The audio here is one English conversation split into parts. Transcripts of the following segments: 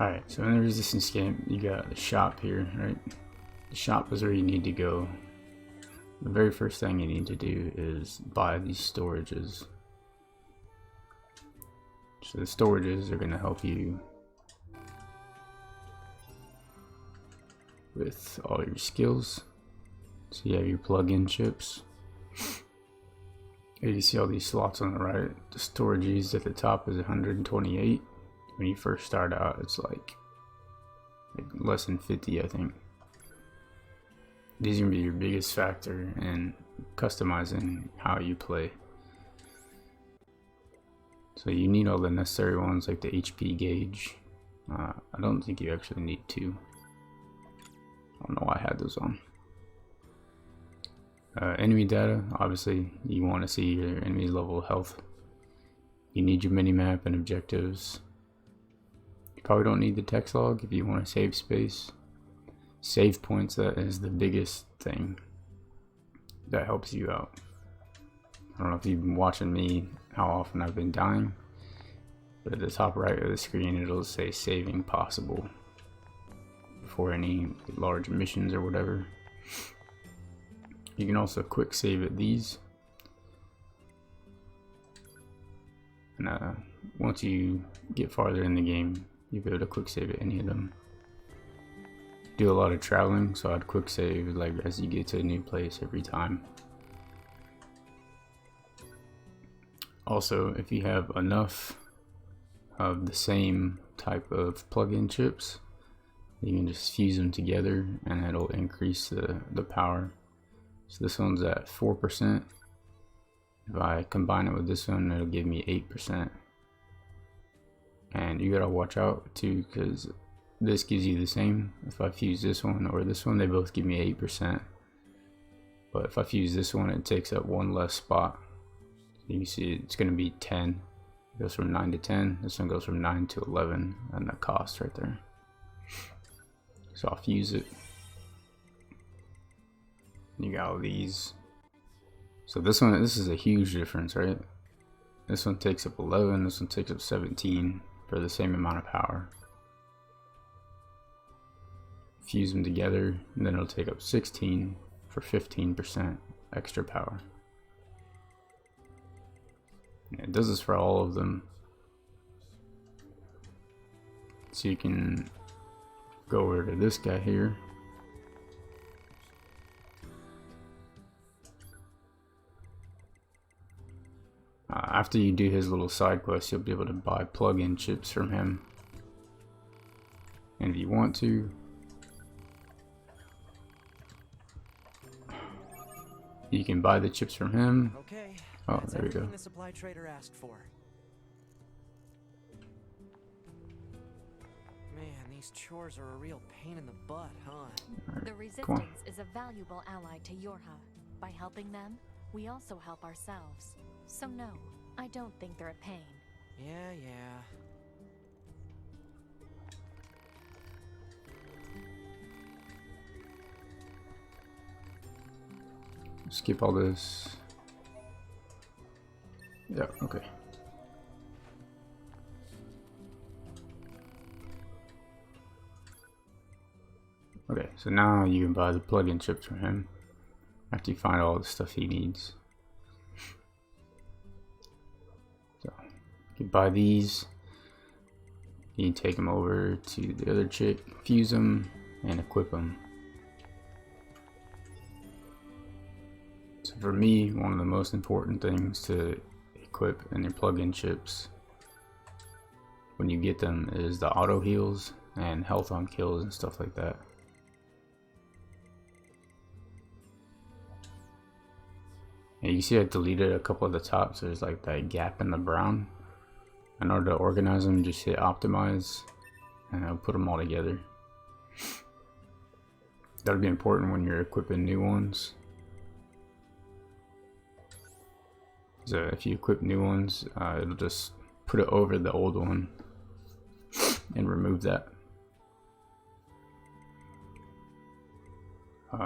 Alright, so in the resistance game, you got the shop here, right? The shop is where you need to go. The very first thing you need to do is buy these storages. So the storages are going to help you with all your skills. So you have your plug-in chips. Here you see all these slots on the right. The storages at the top is 128. When you first start out, it's like less than 50, I think. These are going to be your biggest factor in customizing how you play. So you need all the necessary ones like the HP gauge. I don't think you actually need two. I don't know why I had those on. Enemy data, obviously you want to see your enemy's level of health. You need your mini-map and objectives. You probably don't need the text log if you want to save space. Save points, that is the biggest thing that helps you out. I don't know if you've been watching me, how often I've been dying, but at the top right of the screen it'll say saving possible before any large missions or whatever. You can also quick save at these, and once you get farther in the game you'll be able to quick save at any of them. Do a lot of traveling, so I'd quick save like as you get to a new place every time. Also, if you have enough of the same type of plug-in chips, you can just fuse them together and it'll increase the power. So this one's at 4%. If I combine it with this one, it'll give me 8%. And you gotta watch out too, because this gives you the same. If I fuse this one or this one, they both give me 8%. But if I fuse this one, it takes up one less spot. You can see it's gonna be 10. It goes from 9 to 10. This one goes from 9 to 11, and the cost right there. So I'll fuse it. You got all these. So this is a huge difference, right? This one takes up 11, this one takes up 17 for the same amount of power. Fuse them together, and then it'll take up 16 for 15% extra power. And it does this for all of them. So you can go over to this guy here. After you do his little side quest, you'll be able to buy plug-in chips from him. And if you want to, you can buy the chips from him. Okay. Oh, there we go. The supply trader asked for. Man, these chores are a real pain in the butt, huh? Right, the resistance is a valuable ally to Yorha. By helping them, we also help ourselves. So no, I don't think they're a pain. Yeah. Skip all this. Yeah, okay. Okay, so now you can buy the plug-in chips from him after you find all the stuff he needs. So you can buy these. You can take them over to the other chick, fuse them, and equip them. So for me, one of the most important things to equip in your plug-in chips when you get them is the auto heals and health on kills and stuff like that. And you see I deleted a couple of the tops. There's like that gap in the brown. In order to organize them, just hit optimize and I'll put them all together. That'll be important when you're equipping new ones. So if you equip new ones, it'll just put it over the old one and remove that.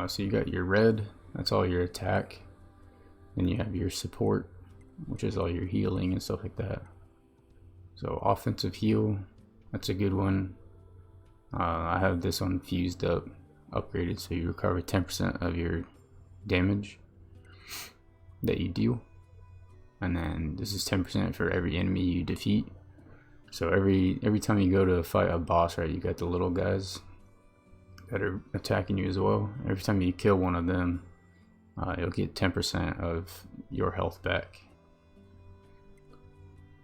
So you got your red, that's all your attack. Then you have your support, which is all your healing and stuff like that. So offensive heal, that's a good one. I have this one fused up, upgraded, so you recover 10% of your damage that you deal. And then this is 10% for every enemy you defeat. So every time you go to fight a boss, right, you got the little guys that are attacking you as well. Every time you kill one of them, you'll get 10% of your health back.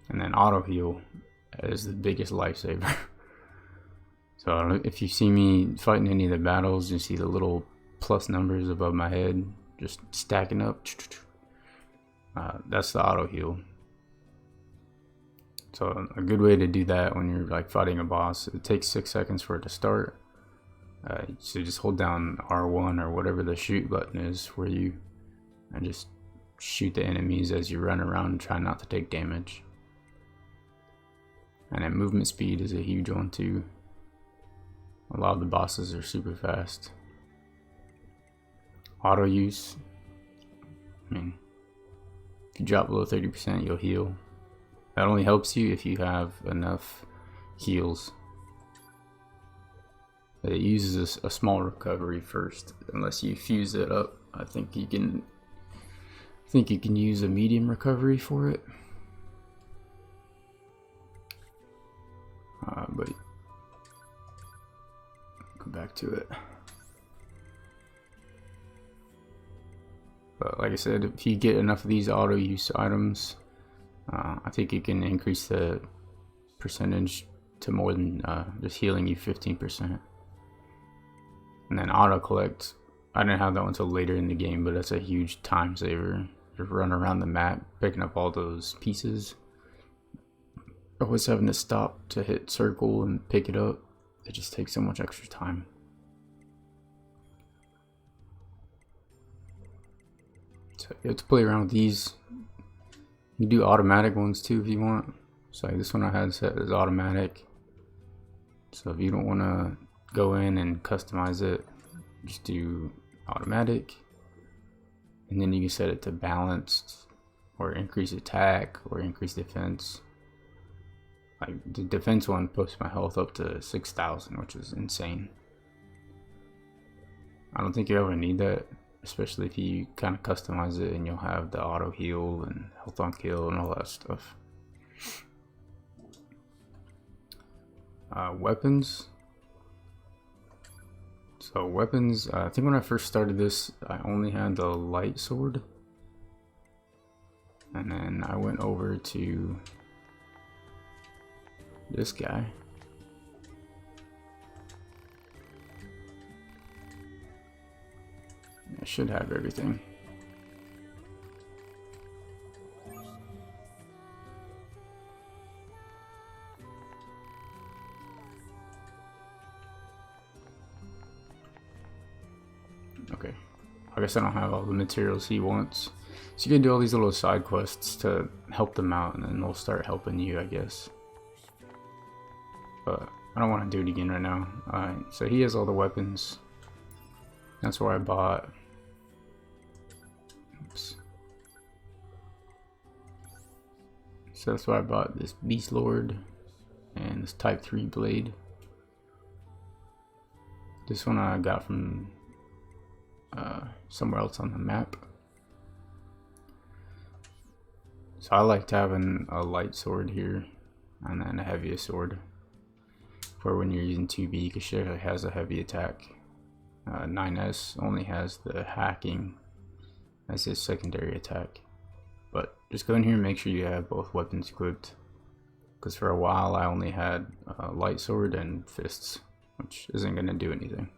And then auto heal is the biggest lifesaver. So if you see me fighting any of the battles, you see the little plus numbers above my head just stacking up. That's the auto heal. So a good way to do that when you're like fighting a boss, it takes 6 seconds for it to start. So just hold down R1 or whatever the shoot button is for you, and just shoot the enemies as you run around and try not to take damage. And then movement speed is a huge one too. A lot of the bosses are super fast. Auto use, I mean, if you drop below 30%, you'll heal. That only helps you if you have enough heals. It uses a small recovery first, unless you fuse it up. I think you can use a medium recovery for it. But go back to it. But like I said, if you get enough of these auto use items, I think you can increase the percentage to more than just healing you 15%. And then auto collect, I didn't have that one until later in the game, but that's a huge time saver. Just run around the map picking up all those pieces. Always having to stop to hit circle and pick it up. It just takes so much extra time. So you have to play around with these. You can do automatic ones too if you want. So like this one I had set as automatic. So if you don't want to go in and customize it, just do automatic. And then you can set it to balanced or increase attack or increase defense. Like the defense one puts my health up to 6,000, which is insane. I don't think you ever need that, especially if you kind of customize it and you'll have the auto heal and health on kill and all that stuff. Weapons. So weapons, I think when I first started this, I only had the light sword. And then I went over to this guy. I should have everything. Okay, I guess I don't have all the materials he wants. So you can do all these little side quests to help them out, and then they'll start helping you, I guess. But I don't want to do it again right now. Alright, so he has all the weapons. That's where I bought. Oops. So that's why I bought this Beast Lord and this Type 3 blade. This one I got from somewhere else on the map. So I liked having a light sword here and then a heavier sword for when you're using 2B, because she has a heavy attack. 9S only has the hacking as his secondary attack. But just go in here and make sure you have both weapons equipped, because for a while I only had light sword and fists, which isn't going to do anything.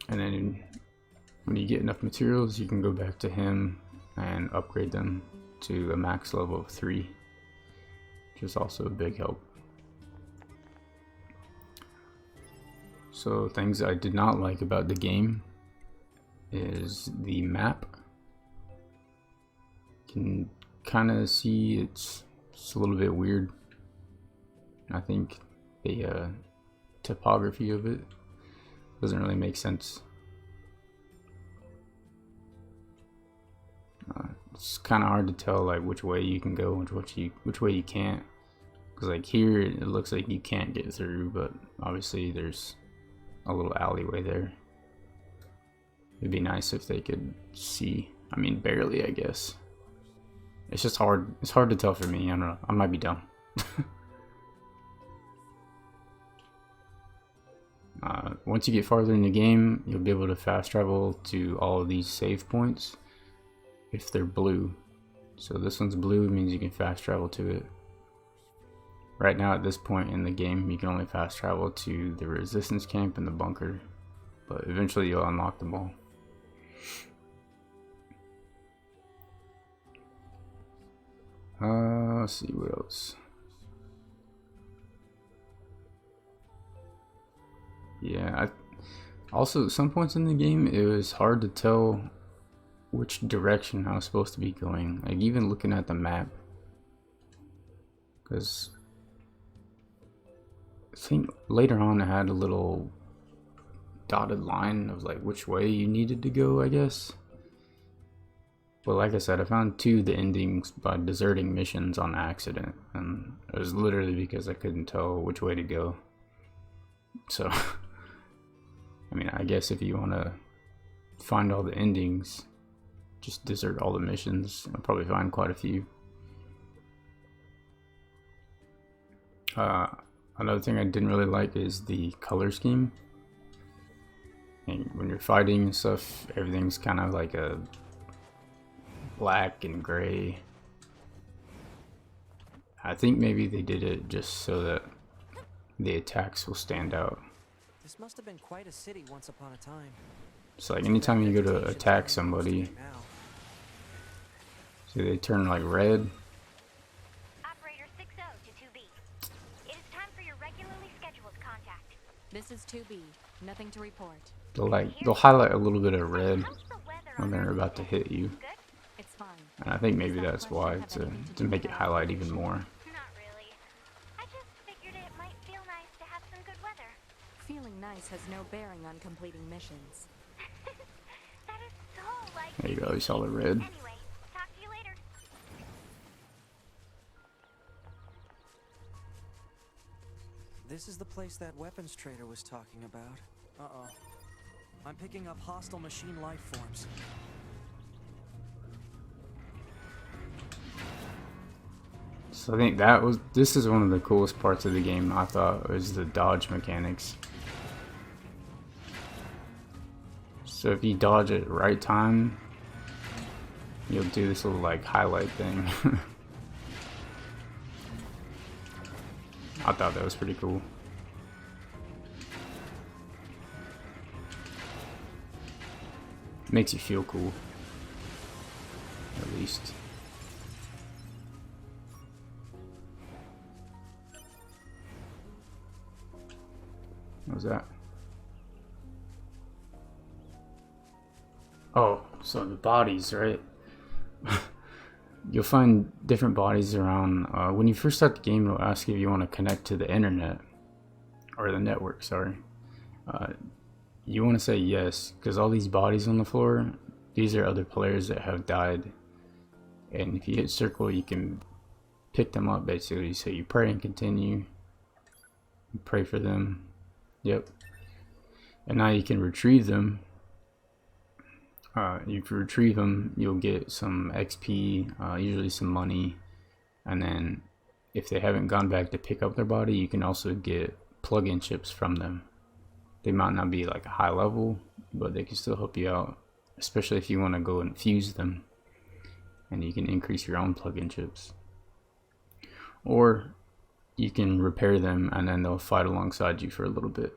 And then when you get enough materials, you can go back to him and upgrade them to a max level of 3, which is also a big help. So things I did not like about the game is the map. You can kind of see it's a little bit weird. I think the topography of it doesn't really make sense. It's kind of hard to tell like which way you can go and which way you can't, Because like here, it looks like you can't get through, but obviously there's a little alleyway there. It'd be nice if they could see. I mean, barely, I guess. It's just hard. It's hard to tell for me. I don't know. I might be dumb. Once you get farther in the game, you'll be able to fast travel to all of these save points if they're blue. So this one's blue, means you can fast travel to it. Right now at this point in the game, you can only fast travel to the resistance camp and the bunker, but eventually you'll unlock them all. Let's see what else. Yeah, also at some points in the game it was hard to tell which direction I was supposed to be going, like even looking at the map, because I think later on I had a little dotted line of like which way you needed to go, I guess. But like I said, I found 2 of the endings by deserting missions on accident, and it was literally because I couldn't tell which way to go. So I mean, I guess if you want to find all the endings, just desert all the missions. I'll probably find quite a few. Another thing I didn't really like is the color scheme. And when you're fighting and stuff, everything's kind of like a black and gray. I think maybe they did it just so that the attacks will stand out. This must have been quite a city once upon a time. So like anytime you go to attack somebody, see they turn like red. Operator 60 to 2B. It is time for your regularly scheduled contact. This is 2B. Nothing to report. They'll highlight a little bit of red when they're about to hit you. It's fine. And I think maybe that's why, to make it highlight even more. Not really. I just figured it might feel nice to have some good weather. Feeling nice has no bearing on completing missions. That is so like. There you go, you saw the red. Anyway, talk to you later. This is the place that weapons trader was talking about. Uh-oh. I'm picking up hostile machine life forms. So I think this is one of the coolest parts of the game, I thought, was the dodge mechanics. So if you dodge at the right time, you'll do this little like highlight thing. I thought that was pretty cool. Makes you feel cool, at least. What was that? Oh, so the bodies, right? You'll find different bodies around. When you first start the game, it'll ask you if you want to connect to the internet, or the network, sorry. You want to say yes, because all these bodies on the floor, these are other players that have died. And if you hit circle, you can pick them up, basically. So you pray and continue. You pray for them. Yep. And now you can retrieve them. If you retrieve them, you'll get some XP, usually some money. And then if they haven't gone back to pick up their body, you can also get plug-in chips from them. They might not be like a high level, but they can still help you out, especially if you want to go and fuse them, and you can increase your own plug-in chips. Or you can repair them and then they'll fight alongside you for a little bit.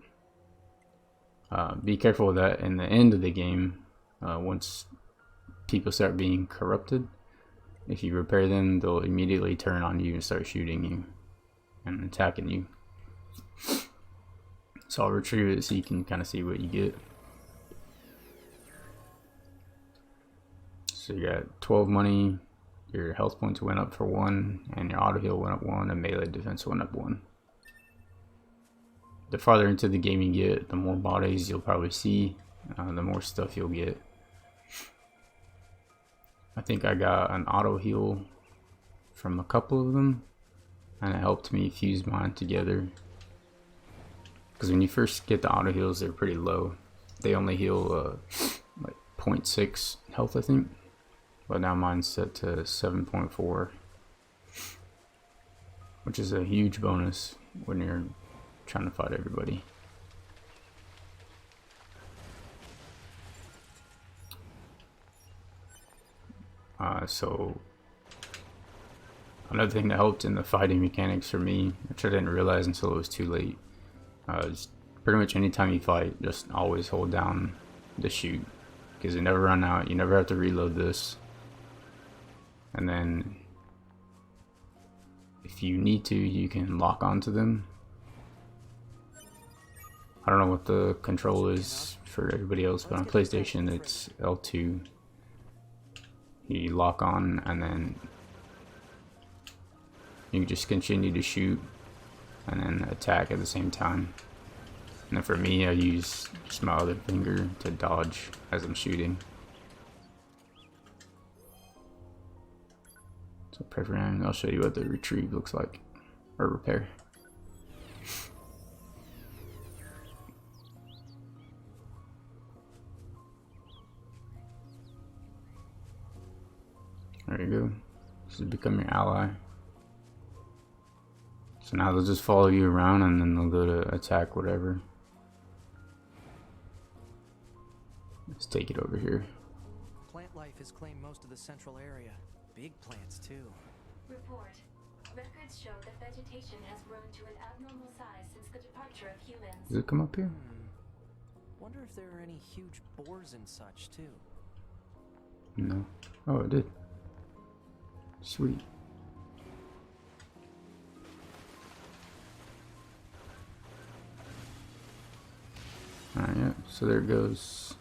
Be careful with that in the end of the game. Once people start being corrupted, if you repair them, they'll immediately turn on you and start shooting you and attacking you. So I'll retrieve it so you can kind of see what you get. So you got 12 money, your health points went up for 1, and your auto heal went up 1, and melee defense went up 1. The farther into the game you get, the more bodies you'll probably see, the more stuff you'll get. I think I got an auto heal from a couple of them, and it helped me fuse mine together. Because when you first get the auto heals, they're pretty low. They only heal like 0.6 health, I think. But now mine's set to 7.4, which is a huge bonus when you're trying to fight everybody. So another thing that helped in the fighting mechanics for me, which I didn't realize until it was too late, is pretty much anytime you fight, just always hold down the shoot, because you never run out. You never have to reload this. And then if you need to, you can lock onto them. I don't know what the control is for everybody else, but on PlayStation it's L2. You lock on, and then you can just continue to shoot and then attack at the same time. And then for me, I use just my other finger to dodge as I'm shooting. So preferring, I'll show you what the retrieve looks like, or repair. There you go. This has become your ally. So now they'll just follow you around, and then they'll go to attack whatever. Let's take it over here. Plant life has claimed most of the central area. Big plants, too. Report. Records show that vegetation has grown to an abnormal size since the departure of humans. Does it come up here? Wonder if there are any huge boars and such, too. No. Oh, it did. Sweet. Alright, yeah, so there it goes.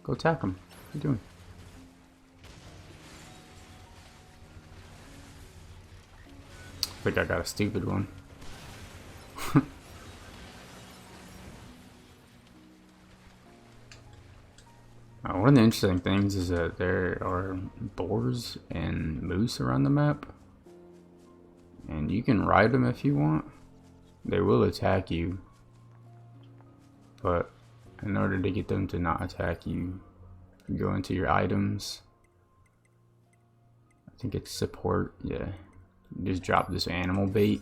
Go attack him. What are you doing? I think I got a stupid one. One of the interesting things is that there are boars and moose around the map, and you can ride them if you want. They will attack you, but in order to get them to not attack you, you go into your items. I think it's support, yeah. You just drop this animal bait,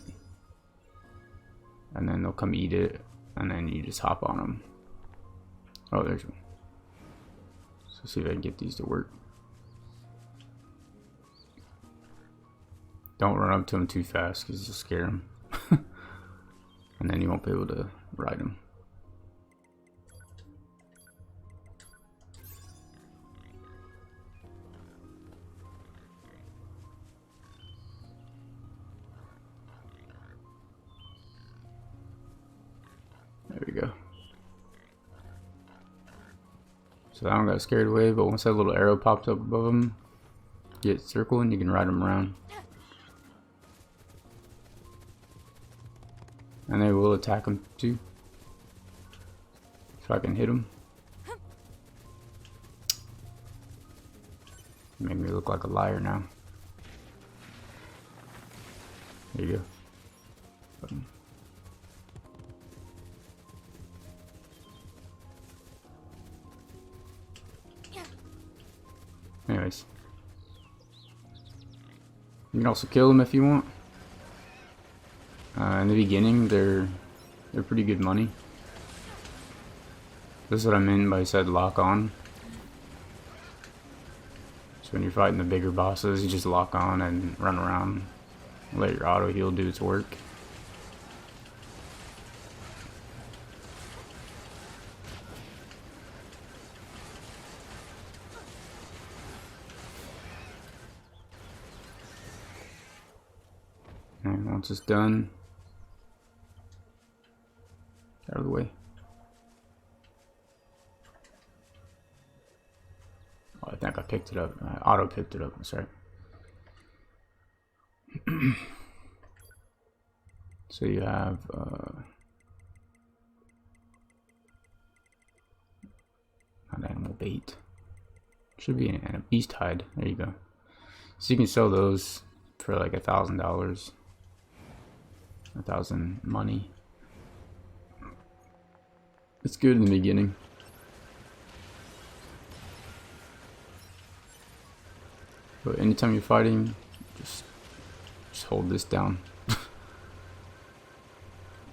and then they'll come eat it, and then you just hop on them. Oh, there's one. So see if I can get these to work. Don't run up to them too fast, because you'll scare them. And then you won't be able to ride them. There we go. So that one got scared away, but once that little arrow pops up above them, get circle and you can ride them around. And they will attack them too. So I can hit them. Make me look like a liar now. There you go. Button. Anyways, you can also kill them if you want. In the beginning, they're pretty good money. This is what I meant by said lock on. So when you're fighting the bigger bosses, you just lock on and run around, let your auto heal do its work. And once it's done, out of the way. Oh, I think I picked it up. I auto picked it up. I'm sorry. So you have not animal bait. Should be a beast hide. There you go. So you can sell those for like $1,000. 1,000 money. It's good in the beginning. But anytime you're fighting, just hold this down.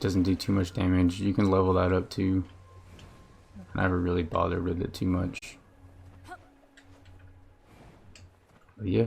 Doesn't do too much damage. You can level that up too. I never really bothered with it too much. But yeah.